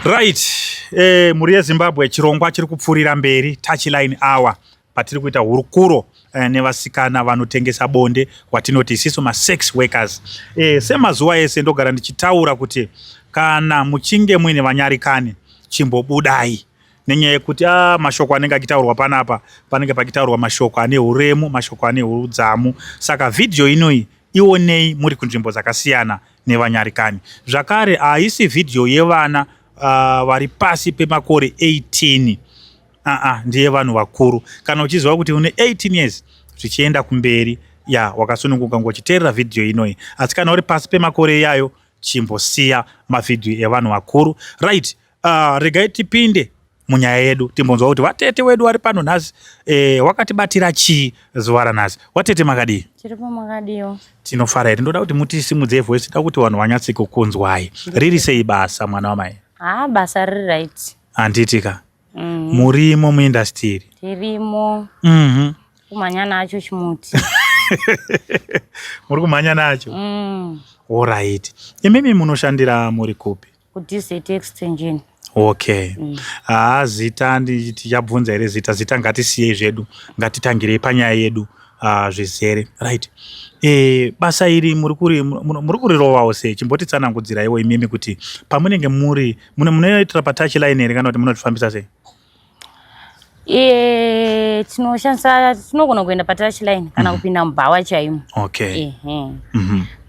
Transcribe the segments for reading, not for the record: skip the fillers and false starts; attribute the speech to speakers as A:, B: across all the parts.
A: Right. Muri yeZimbabwe chirongwa chiri kupfurira mberi touchline hour patiri kuita hurukuro nevasikana vanotengesa bonde watinoti isiso sex workers. Semazuva ese ndogara ndichitaura kuti kana muchinge muine vanyarikani chimbobudai nenyaya yekuti mashoko anenge achitaurwa panapa panenge pachitaurwa mashoko ane uremu, mashoko ane udzamu. Saka video inoi ionei muri kunzvimbo dzakasiyana nevanyarikani. Zvakare haisi video yevana vari pasi pemakore 18. Ndiye vanhu vakuru. Kana uchiziva kuti une 18 years zvichienda kumberi wakasununguka ngochiteerera video inoi. Asi kana uri pasi pemakore iyayo chimbosiya mavideo evanhu vakuru. Right. Regai tipinde munyaya yedu timbonzwa kuti vatete wedu vari pano nhasi wakatibatira chii zuva ranhasi. Watete makadii?
B: Tiripo makadiyo.
A: Tinofara here. Ndoda kuti mutisimudze voice da kuti vanhu vanyatse kukunzwai. Riri sei basa mwana wamai?
B: Basa riri right.
A: Handitika. Murimo muindastry?
B: Tirimo. Kumhanya nacho chimuti.
A: Muri kumhanya nacho? All right. Imimi munoshandira muri kupi?
B: Kudizet extension.
A: Okay. Zita tichabvunza here zita ngatisiyei zvedu. Ngatitangirei panyaya yedu zvizere. Right. Basa iri muri kurirovawo sei? Chimbotitsanangudzira iwo imimi kuti pamunenge munoitira patouchline here kana kuti munotifambisa sei?
B: Tinogona kuenda patouchline kana kupinda mubhawa chaimo.
A: Okay.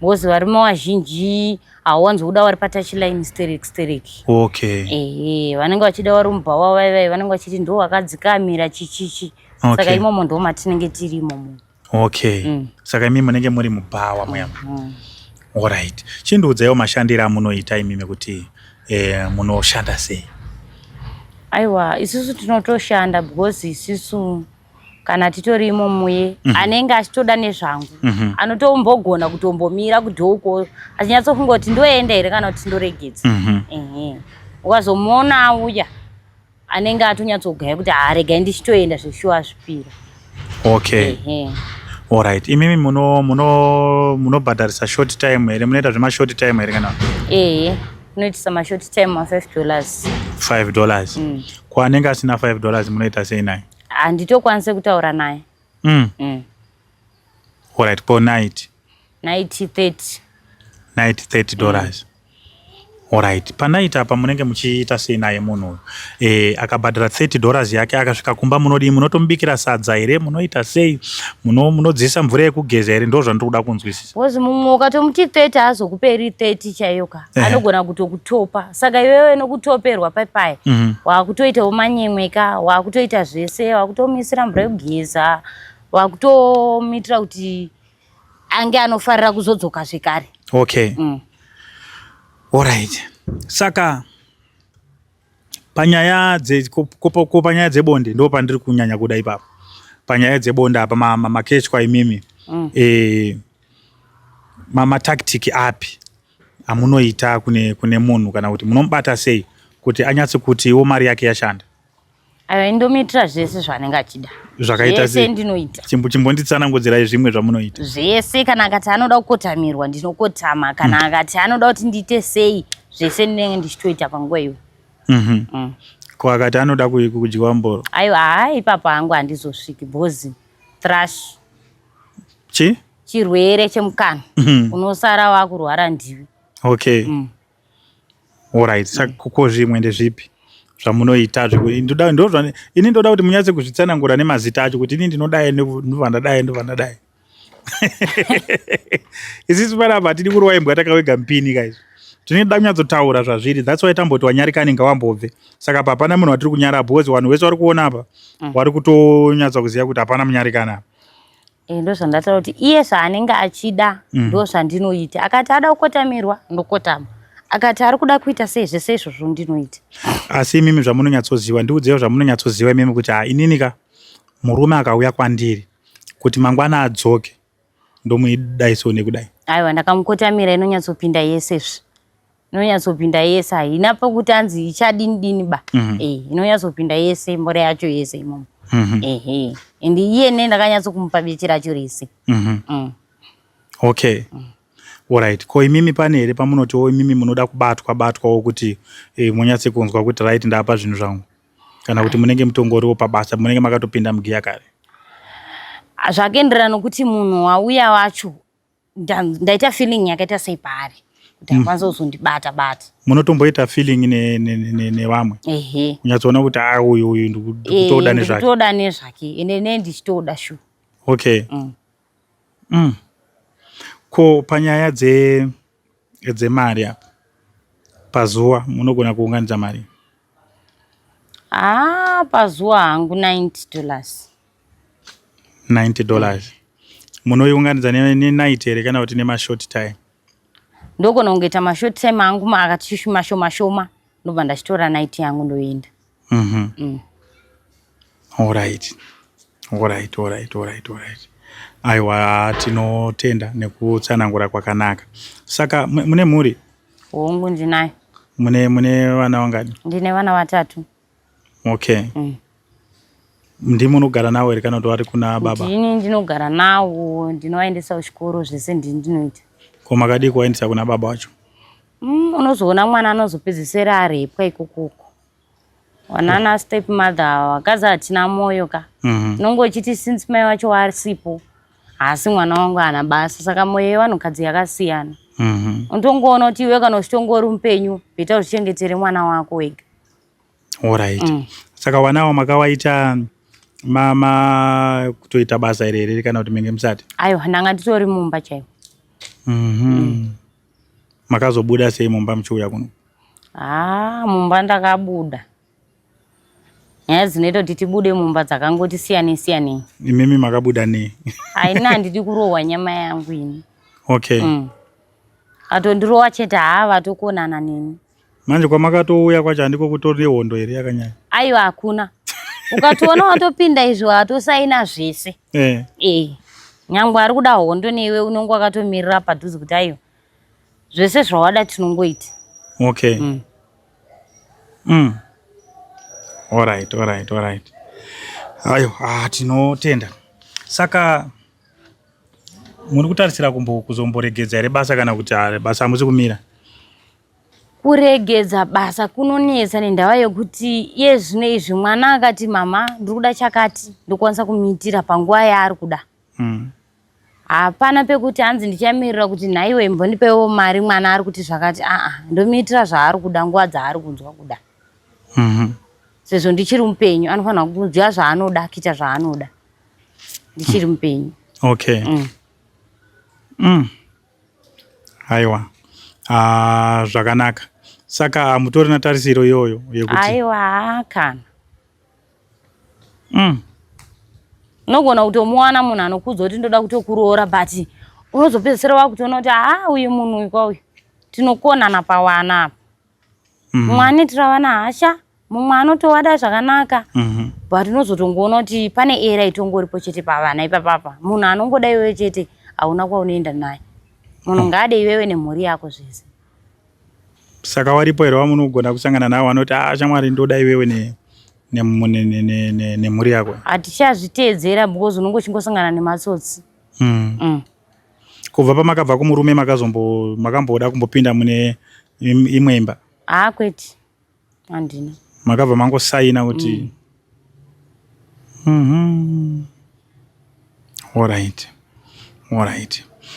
B: Because varimo vazhinji hawanzi kuda vari patouchline stereki.
A: Okay.
B: Vanenge vachida vari mubhawa vaivai vanenge vachiti ndo wakadzikamira chichichi. Saka imomo ndo matinenge tirimo.
A: Okay. Saka imimi munenge muri mubhawa muyama. Alright. Chindiudzaiwo mashandiro amunoita imimi kuti munoshanda sei?
B: Aiwa, isusu tinotoshanda because isusu kana titorimo muye anenge achitoda nezvangu anotombogona kutombomira kudhoko achinyatsokungoti ndoenda here kana kuti ndoregedza. Ukazomuona auya anenge atonyatsogaya kuti regai ndichitoenda zveshuwa zvipira.
A: Okay. Alright. Imimi munobhadharisa short time here? Munoita zvema-short time here kana?
B: Munoitisa ma-short time $5.
A: $5. Kwaanenge asina $5 munoita sei naye?
B: Handitokwanise kutaura naye.
A: Alright. Per night?
B: Night $30.
A: Night $30. Alright. Panight apa munenge muchiita sei naye munhu? Akabhadhara $30 yake akasvika kumba munodii? Munotomubikira sadza here? Munoita sei? Munodziisa mvura yekugeza here? Ndo zvandinoda kunzwisisa.
B: Wozi mumwe ukatomuti 30 hazokuperi 30 chayoka. Anogona kutokutopa. Saka iwewe nokutoperwa paipai. Wakutoitawo manyemweka, wakutoita zvese, wakutomisira mvura yekugeza, wakutomitira kuti ange anofarira kuzodzoka zvekare.
A: Okay. Alright. Saka panyaya dzebonde ndo pandiri kunyanya kuda ipapo. Panyaya dzebonde apa makechwa imimi. Tactic api amunoita kune munhu kana kuti munomubata sei kuti anyatse kuti iwo mari yake yashanda?
B: Indomitira zvese zvanenge achida.
A: Zvakaita sei?
B: Ndinoita.
A: Chimbonditsanangudzirai zvimwe zvamunoita.
B: Zvese kana akati anoda kukotamirwa ndinokotama, kana akati anoda kuti ndiite sei zvese ndinenge ndichitoita panguva iyo.
A: Ko akati anoda kudyiwa mboro?
B: Aiwa, ipapo hangu handizosviki bhozi thrush. Chirwere chemukanwa. Unosara wakurwara ndivi.
A: Okay. Alright. Saka ko zvimwe ndezvipi zvamunoita? Ini ndoda kuti munyatse kuzvitsanangura nemazita acho kuti ini ndinodai ndovandadai. Isisi panapa tiri kurowa imbwa takawega mpini guys. Tinoda kunyatsotaura zvazviri. That's why tamboti wanyarikani ngawambobve. Saka papana munhu watiri kunyara bhozi vanhu vese vari kuona apa vari kutonyatsa kuziva kuti hapana munyarikani apa.
B: Ndo zvandataura kuti iye zvaanenge achida ndo zvandinoita. Akati ada kukotamirwa ndokotama. Akati ari kuda kuita sei zvese izvozvo ndinoita. Asi
A: imimi zvamunonyatsoziva ndiudzewo zvamunonyatsoziva imimi kuti ininika murume akauya kwandiri kuti mangwana adzoke ndomuidaiso nekudai.
B: Aiwa, ndakamukotamira inonyatsopinda yese. Inonyatsopinda yese, haina pekuti anzi ichadini ba. Inonyatsopinda yese mbora yacho yese imomo. Ende iye ndakanyatso kumupa beti racho rese.
A: Okay. Alright. Ko imimi pane here pamunoti imimi munoda kubatwa kuti munyatse kunzwa kuti right ndapa zvinhu zvangu. Kana kuti munenge mutongoriwo pabasa munenge makatopinda mugiya kare.
B: Zvakaenderana nokuti munhu wauya wacho ndaita feeling yakaita sei paari kuti akwanisa kuzondibata bata.
A: Munotomboita feeling nevamwe. Unyatsoona kuti uyu ndikutoda nezvake.
B: Ndikutoda nezvake ene ndichitoda shu.
A: Okay. Ko panyaya dzemari apa pazuva munogona kuunganidza mari?
B: Pazuva hangu $90.
A: $90. Munoiunganidza nenight here kana kuti nemashort time?
B: Ndogona kungoita mashort time angu akati mashoma shoma ndobva ndachitora night yangu ndoenda.
A: Alright. Aiwa, tinotenda nekutsanangura kwakanaka. Saka mune mhuri?
B: Hongu ndinayo.
A: Mune vana vangani?
B: Ndine vana 3.
A: Okay. Ndimunogara nawo here kana kuti vari kuna baba?
B: Ndinogara nawo, ndinovaendesa kuchikoro zvese ndinoita.
A: Ko makadii kuvaendesa kuna baba wacho?
B: Unozoona mwana anozopedzisira arepwa ikoko. Wanana step mother wakazi hatina moyo ka. Tinongochiti since mai wacho warisipo. Asi mwana wangu ana basa saka moyo yevanhukadzi yakasiyana. Untongoona kuti iwe kana uchitongori mupenyu bheta uchichengetere mwana wako wega.
A: Alright. Saka wanawo makawaita mama kutoita basa irere kana kuti menge musati?
B: Aiwa, ndanga nditori mumba chaiwo.
A: Makazobuda sei mumba muchiuya kuno?
B: Mumba ndakabuda. Nyaya dzinoita kuti tibude mumba dzakangoti siyanei.
A: Imimi makabuda nei?
B: Haina handidi kurohwa nyama yangu ini.
A: Okay.
B: Atondirohwa chete vatokonana neni.
A: Manje kwamakatouya kwacho handiko kutori nehondo here yakanyanya?
B: Aiwa, hakuna. Ukatoona watopinda izvo watosaina zvese. Nyangwe ari kuda hondo newe unongo wakatomirira padhuze kuti aiwa zvese zvawada tinongoita.
A: Okay. Alright. Aiwa, tinotenda. Saka muri kutarisira kuzomboregedza here basa kana kuti basa hamusi kumira?
B: Kuregedza basa kunonetsa nendava yokuti iye zvino izvi mwana akati mama ndiri kuda chakati ndokwanisa kumuitira panguva yaari kuda. Hapana pekuti hanzi ndichamirira kuti nhaiwe mbondipewo mari mwana ari kuti zvakati ndomuitira zvaari kuda nguva dzaari kunzwa kuda. Sezvo ndichiri mupenyu anofanira kuziva zvaanoda kuita zvaanoda ndichiri mupenyu.
A: Okay. Aiwa. Zvakanaka. Saka hamutori natarisiro iyoyo yekuti?
B: Aiwa, kana. Unogona kutomuwana munhu anokudza kuti ndoda kutokuroora but unozopedzisira wakutoona kuti uyu munhu uyu kwauyu tinokonana pawana apa. Mumwe anoitira vana hasha, mumwe anotowada zvakanaka. But unozotongoona kuti pane era itongoripo chete pavana ipapapa. Munhu anongoda iwewe chete hauna kwaunoenda naye. Munhu ngaade iwewe nemhuri yako zvese.
A: Saka waripo here wamunogona kusangana nawo anoti shamwari ndoda iwewe nemhuri yako?
B: Hatichazviteedzera because unongo uchingosangana nematsotsi.
A: Kubva pamakabva kumurume makamboda kumbopinda mune imwe imba?
B: Kwete, handina.
A: Makabva mangosaina kuti Alright.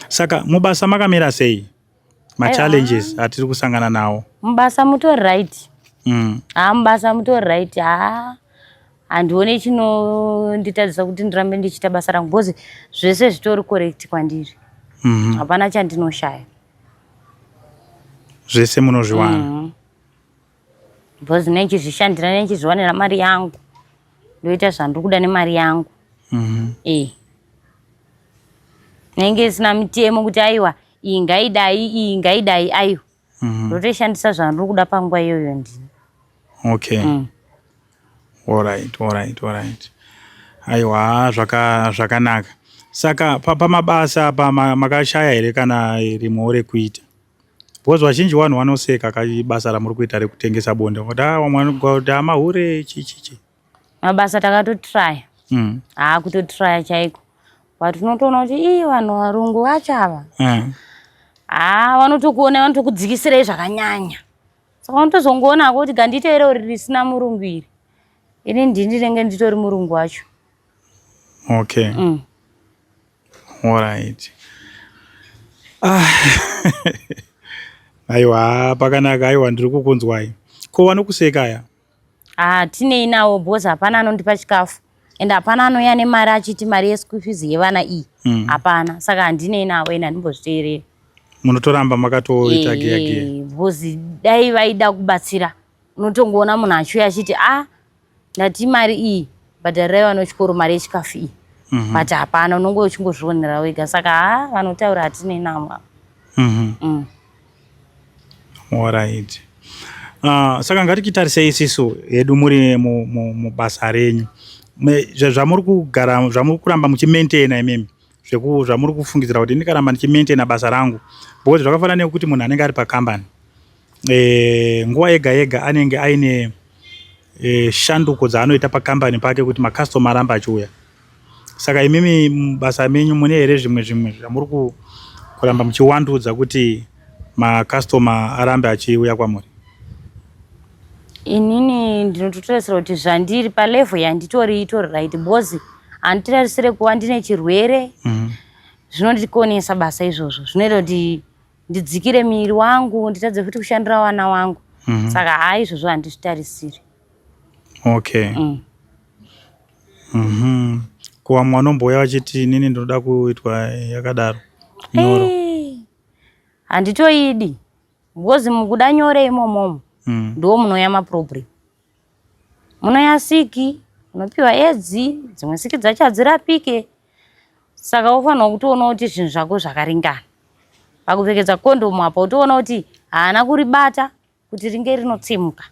A: Saka mubasa makamira sei? Challenges atiri kusangana nawo?
B: Mubasa mutori right. Mubasa mutori right. Handione chinonditadzisa kuti ndirambe ndichita basa rangu because zvese zvitori correct kwandiri. Hapana chandinoshaya.
A: Zvese munozviwana?
B: Because nechizvishandira nechizviwanira mari yangu. Ndoita zvandiri kuda nemari yangu. Nenge sina mitemo kuti aiwa iyi ngaidai aiwa. Ndotoshandisa zvandiri kuda panguva iyoyo ndini.
A: Okay. Alright. Aiwa, zvakanaka. Saka pamabasa makashaya here kana rimwewo rekuita? Because vazhinji vanhu vanoseka basa ramuri kuita rekutengesa bonde. Kuti mahure chichichi.
B: Mabasa takatotraya. Kutotraya chaiko. But unotoona kuti vanhu varungu vacho ava. Vanotokuona vanotokudzikisirai zvakanyanya. Saka unotozongoona kuti gandito iro risina murungu iri. Ini ndinenge nditori murungu wacho.
A: Okay. All right. Aiwa, pakanaka. Aiwa, ndiri kukunzwai. Ko vanokuseka aya?
B: Tinei nawo bhozi, hapana anondipa chikafu. Ende hapana anouya nemari achiti mari yeschool fees yevana iyi. Hapana. Saka handinei nawo ena ndimbozviteerera.
A: Munotoramba makatoita giya.
B: Bhozi dai vaida kubatsira. Unotongoona munhu achiuya achiti ndati mari iyi bhadharirai vana vechikoro mari yechikafu iyi. But hapana, unonge uchingozvionera wega. Saka vanotaura hatinei navo.
A: All right. Saka ngatichitarisei isisu hedu muri mubasa renyu. Zvamuri kugara, zvamuri kuramba muchimaintaina imimi. Zvamuri kufungidzira kuti ndikaramba ndichimaintaina basa rangu. Because zvakafanana nekuti munhu anenge ari pakambani. Nguva yega yega anenge aine shanduko dzaanoita pakambani pake kuti makastoma arambe achiuya. Saka imimi basa menyu mune here zvimwe zvamuri kuramba muchiwandudza kuti makastoma arambe achiuya kwamuri?
B: Inini ndinototarisira kuti zvandiri palevel yanditori itori right, bhozi handitarisire kuva ndine chirwere zvinondikonesa basa izvozvo. Zvinoita kuti ndidzikire miri wangu, nditadze futi kushandira vana vangu. Saka izvozvo handizvitarisiri.
A: Okay. Kuva mwanomboya vachiti nini ndinoda kuitwa yakadaro nyoro?
B: Handitoidi. Bhozi mukuda nyore imomomo ndo munoya maproblem. Munoya siki, unopiwa edzi, dzimwe siki dzacho hadzirapike. Saka ufanira kutoona kuti zvinhu zvako zvakaringana. Pakupfekedza kondomu apa utoona kuti haana kuribata kuti ringe rinotsimuka.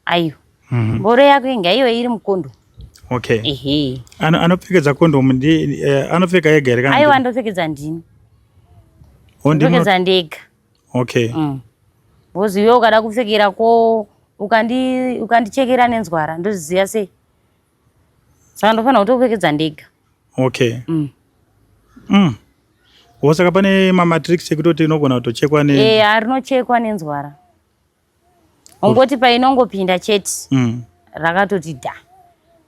B: Aiyo. Mboro yako inga iyo iri mukondomu.
A: Okay. Anopfekedza kondomu anopfeka ega here kana?
B: Aiwa, andopfekedza ndini. Ndopfekedza ndega.
A: Okay.
B: Bhozi iwe ukada kupfekerako ukandichekera nenzwara ndozviziva sei? Saka ndofanira kutopfekedza ndega.
A: Okay. Saka pane mamatricks ekutoti inogona kutochekwa
B: rinochekwa nenzwara. Ungoti painongopinda chete rakatoti dha.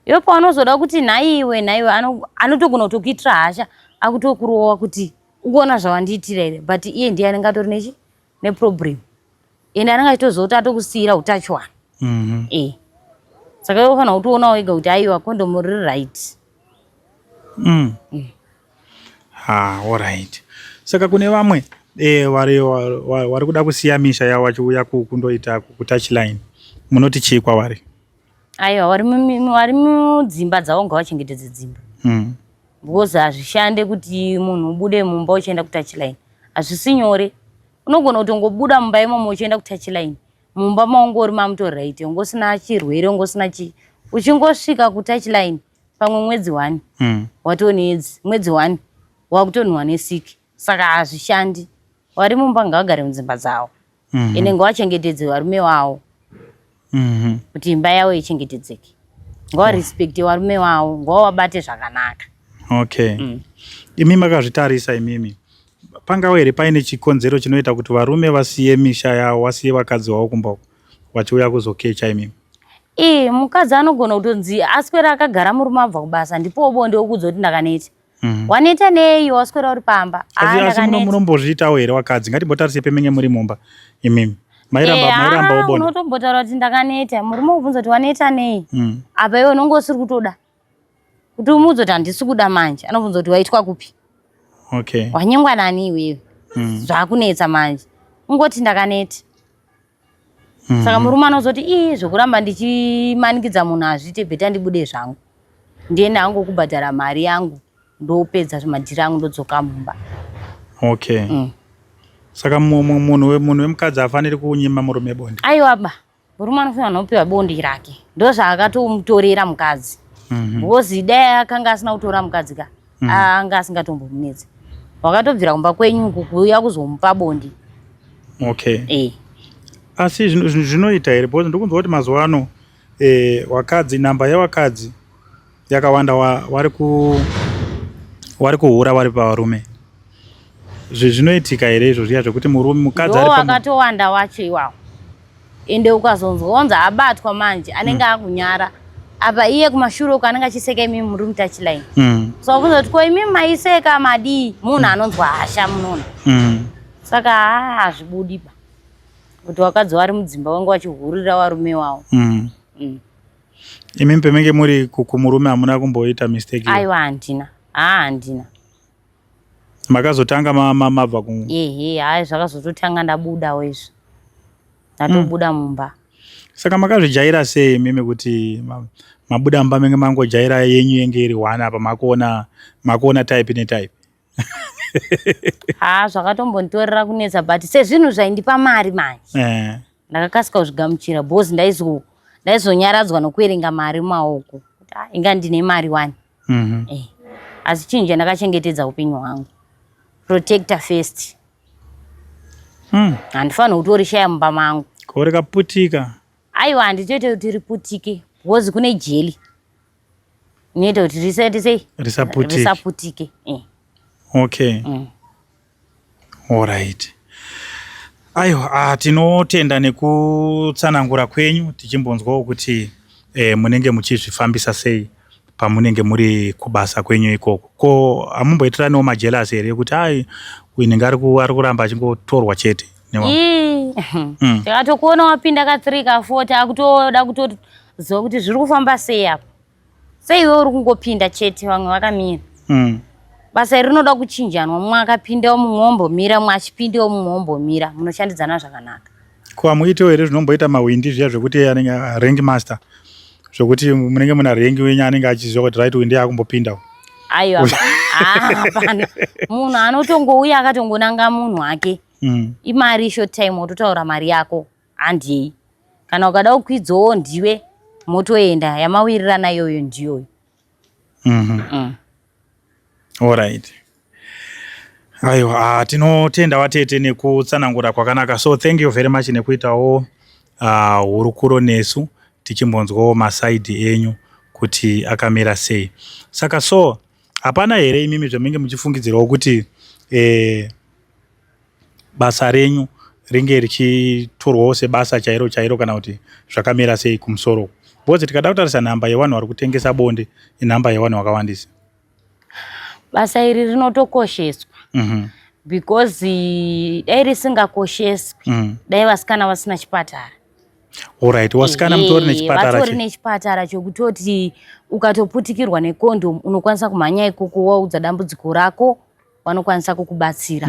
B: Iwe paunozoda kuti nhaiwe anotogona kutokuitira hasha, akutokurowa kuti ukuona zvawandiitira here, but iye ndiye anenge atori neproblem. Ende anenge achitozoti atokusiyira utachiwana. Saka iwe ufanira kutoona wega kuti aiwa kondomu riri right.
A: All right. Saka kune vamwe vari kuda kusiya misha yavo vachiuya kundoita kutouchline, munoti chii kwavari?
B: Aiwa, vari mudzimba dzavo ngavachengetedze dzimba. Because hazvishande kuti munhu ubude mumba uchienda kutouchline. Hazvisi nyore. Unogona kutongobuda mumba imomo uchienda kutouchline. Mumba maungori mamutori right, ungosina chirwere, ungosina chii. Uchingosvika kutouchline pamwe mwedzi 1 watone edzi, mwedzi 1 wakutonwa nesiki. Saka hazvishandi. Vari mumba ngavagare mudzimba dzavo. Ende ngavachengetedze varume wavo kuti imba yavo ichengetedzeke. Ngavarespecte varume wavo, ngavavabate zvakanaka.
A: Okay. Imi makazvitarisa imimi. Pangava here paine chikonzero chinoita kuti varume vasiye misha yavo, vasiye vakadzi vavo kumba uko vachiuya kuzokecha imimi?
B: Mukadzi anogona kutonzi aswera akagara murume abva kubasa ndipo bonde okuudza kuti ndakaneta. Waneta nei waswera uri pamba?
A: Asi munombozviitawo here vakadzi? Ngatimbotarise pemenge muri mumba imimi. Mairamba ubona.
B: Unotombotaura kuti ndakaneta, murume ubvunza kuti waneta nei? Apa iwe unonge usiri kutoda. Kuti umuudze kuti handisi kuda manje, anobvunza kuti waitwa kupi?
A: Okay.
B: Wanyengwa nani iwewe? Zvakunetsa manje. Ungoti ndakaneta. Saka murume anozoti zvokuramba ndichimanikidza munhu hazviite, bheta ndibude zvangu. Ndiende hangu kubhadhara mari yangu, ndopedza madhiri angu ndodzoka mumba.
A: Okay. Saka munhu wemukadzi hafaniri kunyima murume bonde?
B: Aiwa, murume anofanira kupiwa bonde rake. Ndozvaakatomutorera mukadzi. Because dai akanga asina kutora mukadzi anga asingatombomunetsa. Wakatobvira kumba kwenyu kuuya kuzomupa bonde.
A: Okay. Asi zvinoita here? Because ndokunzwa kuti mazuva ano vakadzi, namba yevakadzi yakawanda vari kuhura vari pavarume. zvinoitika here izvo zviya zvokuti mukadzi ari
B: wakatowanda wacho iwawo, ende ukazonzwa abatwa manje anenge akunyara apa iye kumashure uko anenge achiseka imimi muri mutouchline. So kuzoti ko imimi maiseka madii munhu anonzwa hasha munono. Saka hazvibudi ba kuti wakadzi wari mudzimba wangu wachihurira varume wavo.
A: Imimi pemenge muri kumurume hamuna kumboita mistake?
B: Aiwa handina.
A: Makazotanga mabva ku?
B: Ehe, hai zvakazototanga ndabudawo izvo. Ndatobuda mumba.
A: Saka makazvijaira sei mimi kuti mabuda mumba menge mangojaira yenyu yenge iri 1 apa makuona type netype?
B: Zvakatombonditorera kunetsa but sezvinhu zvaindipa mari manje. Ndakakasika kuzvigamuchira bhozi ndaizonyaradzwa nokuerenga mari mumaoko. Inga ndine mari 1. Asi chinhu chandakachengetedza upenyu hwangu. Protector first. Handifanira kuti urishaya mumba mangu.
A: Ko rikaputika?
B: Aiwa handitoite kuti riputike bhozi kune jeli inoita kuti risaputike.
A: Okay. Alright. Aiwa, tinotenda nekutsanangura kwenyu tichimbonzwawo kuti munenge muchizvifambisa sei pamunenge muri kubasa kwenyu ikoko. Ko hamumboitiraniwo majelasi here kuti uyu ari kuramba achingotorwa chete?
B: Ndakatokuona wapinda ka3 ka4 takutoda kutoziva kuti zviri kufamba sei apa. Sei iwe uri kungopinda chete vamwe vakamira? Basa iri rinoda kuchinjanwa, mumwe akapindawo mumwe wombomira, mumwe achipindawo mumwe wombomira, munoshandidzana zvakanaka.
A: Ko hamuitiwo here zvinomboita mahwindi zviya zvokuti anenge rank master, zvokuti munenge muna rengi wenyu anenge achiziva kuti right uyu ndiye akumbopindawo?
B: Aiwa, hapana. Munhu anotongouya akatongonanga munhu wake. Imari short time wototaura mari yako handiyei. Kana ukada kukwidzawo ndiwe motoenda, yamawirirana iyoyo ndiyoyo.
A: Alright. Aiwa, tinotenda watete nekutsanangura kwakanaka. So thank you very much nekuitawo hurukuro nesu tichimbonzwawo masaidhi enyu kuti akamira sei. Saka so hapana here imimi zvamunenge muchifungidzirawo kuti basa renyu ringe richitorwawo sebasa chairo kana kuti zvakamira sei kumusoro? Bhozi tikada kutarisa nhamba yevanhu vari kutengesa bonde inhamba yevanhu vakawandisa.
B: Basa iri rinotokosheswa because dai risingakosheswi dai vasikana vasina chipatara.
A: Alright, wasikana mutori nechipatara?
B: Vatori nechipatara chokutoti ukatoputikirwa nekondomu unokwanisa kumhanya ikoko waudza dambudziko rako vanokwanisa kukubatsira.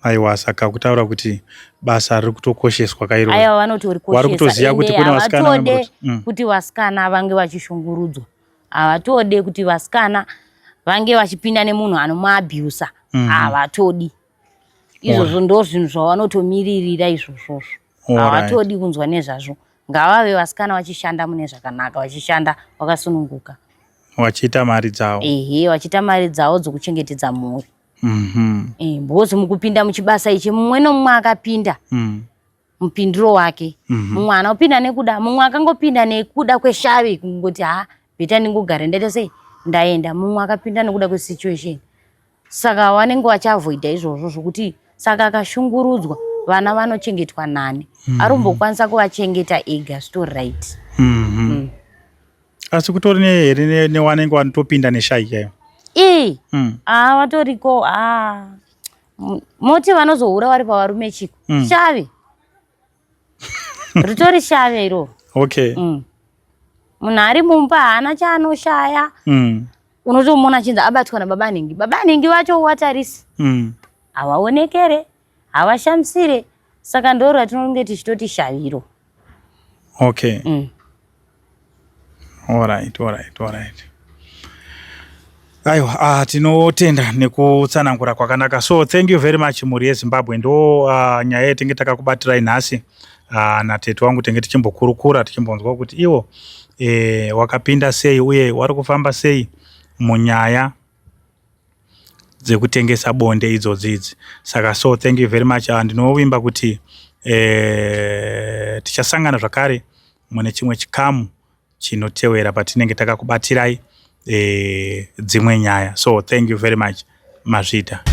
A: Aiwa, saka kutaura kuti basa riri kutokosheswa kairo.
B: Aiwa, vanotorikoshesa.
A: Vari kutoziva kuti kune vasikana
B: havatode kuti vasikana vange vachishungurudzwa. Havatode kuti vasikana vange vachipinda nemunhu anomuabhusa. Havatodi. Izvozvo ndo zvinhu zvavanotomiririra izvozvo. Havatodi kunzwa nezvazvo. Ngavave vasikana vachishanda mune zvakanaka, vachishanda vakasununguka.
A: Vachiita mari dzavo.
B: Vachiita mari dzavo dzokuchengetedza mhuri. Bhozi mukupinda muchibasa ichi mumwe nomumwe akapinda mupindiro wake. Mumwe anopinda nekuda, mumwe akangopinda nekuda kweshave kungoti beta ndingogare ndaita sei ndaenda. Mumwe akapinda nekuda kwesituation. Saka vanenge vachiavoida izvozvo zvokuti saka akashungurudzwa vana vanochengetwa nani. Arumbokwanisa kuvachengeta ega still right.
A: Asi kutori nehere newanenge vanotopinda neshai yayo?
B: Vatoriko. Moti vanozohura vari pavarume chiko shave. Ritori shave iro.
A: Okay.
B: Munhu ari mumba haana chaanoshaya. Unotomona chinzi abatwa nababa nhingi. Baba nhingi vacho watarisi. Havaonekere, havashamisire. Saka ndoro ratinonge tichitoti shaviro.
A: Okay. Alright. Aiwa, tinotenda nekutsanangura kwakanaka. So thank you very much muri yeZimbabwe. Ndo nyaya yetinge takakubatirai nhasi. Natete wangu tenge tichimbokurukura tichimbonzwa kuti iwo wakapinda sei uye wari kufamba sei munyaya dzekutengesa bonde idzodzi. Saka so thank you very much. Ndinovimba kuti tichasangana zvakare mune chimwe chikamu chinotevera patinenge takakubatirai dzimwe nyaya. So thank you very much. Mazvita.